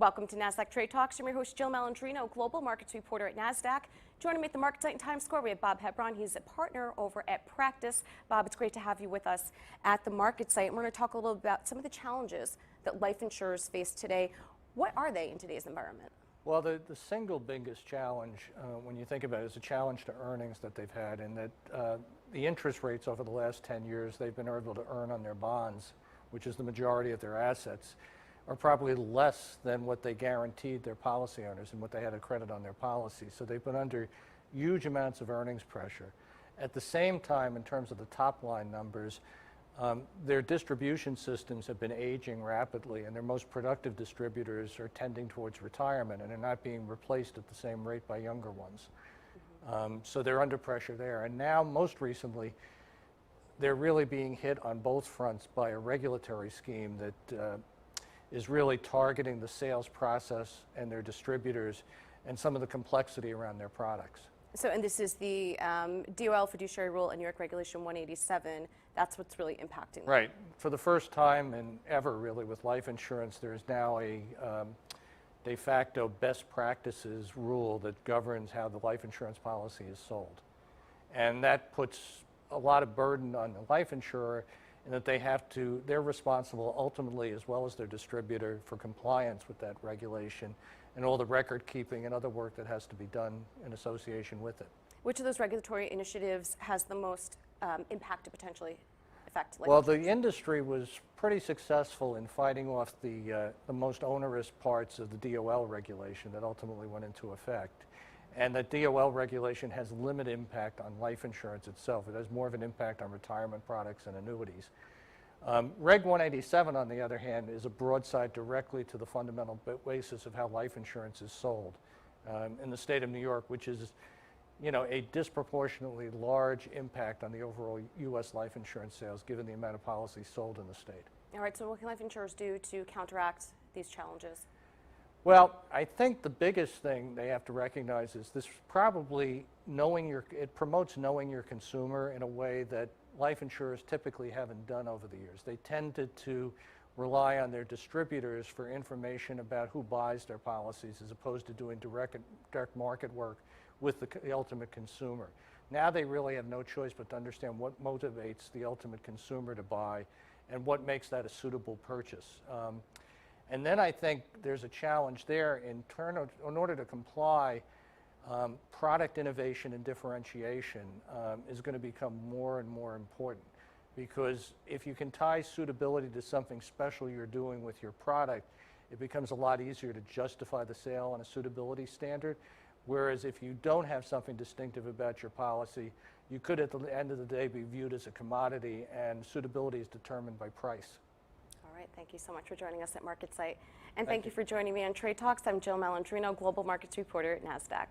Welcome to Nasdaq Trade Talks. I'm your host, Jill Malandrino, Global Markets Reporter at Nasdaq. Joining me at the market site in Times Square, we have Bob Hebron. He's a partner over at Practus. Bob, it's great to have you with us at the market site. And we're going to talk a little about some of the challenges that life insurers face today. What are they in today's environment? Well, the single biggest challenge, when you think about it, is a challenge to earnings that they've had, and that the interest rates over the last 10 years they've been able to earn on their bonds, which is the majority of their assets, are probably less than what they guaranteed their policy owners and what they had a credit on their policy. So they've been under huge amounts of earnings pressure. At the same time, in terms of the top line numbers, their distribution systems have been aging rapidly, and their most productive distributors are tending towards retirement and are not being replaced at the same rate by younger ones. So they're under pressure there. And now, most recently, they're really being hit on both fronts by a regulatory scheme that is really targeting the sales process and their distributors and some of the complexity around their products. So, and this is the DOL fiduciary rule and New York Regulation 187. That's what's really impacting them. Right. For the first time in ever, really, with life insurance, there's now a de facto best practices rule that governs how the life insurance policy is sold. And that puts a lot of burden on the life insurer in that they're responsible ultimately, as well as their distributor, for compliance with that regulation and all the record keeping and other work that has to be done in association with it. Which of those regulatory initiatives has the most impact to potentially affect life Well, insurance? the industry was pretty successful in fighting off the most onerous parts of the DOL regulation that ultimately went into effect. And that DOL regulation has limited impact on life insurance itself. It has more of an impact on retirement products and annuities. Reg 187, on the other hand, is a broadside directly to the fundamental basis of how life insurance is sold in the state of New York, which is, a disproportionately large impact on the overall U.S. life insurance sales, given the amount of policies sold in the state. All right, so what can life insurers do to counteract these challenges? Well, I think the biggest thing they have to recognize is this probably it promotes knowing your consumer in a way that life insurers typically haven't done over the years. They tended to rely on their distributors for information about who buys their policies as opposed to doing direct market work with the ultimate consumer. Now they really have no choice but to understand what motivates the ultimate consumer to buy and what makes that a suitable purchase. And then I think there's a challenge there in order to comply. Product innovation and differentiation is going to become more and more important, because if you can tie suitability to something special you're doing with your product, it becomes a lot easier to justify the sale on a suitability standard. Whereas if you don't have something distinctive about your policy, you could at the end of the day be viewed as a commodity, and suitability is determined by price. All right, thank you so much for joining us at Market Site. And thank you for joining me on Trade Talks. I'm Jill Malandrino, Global Markets Reporter at Nasdaq.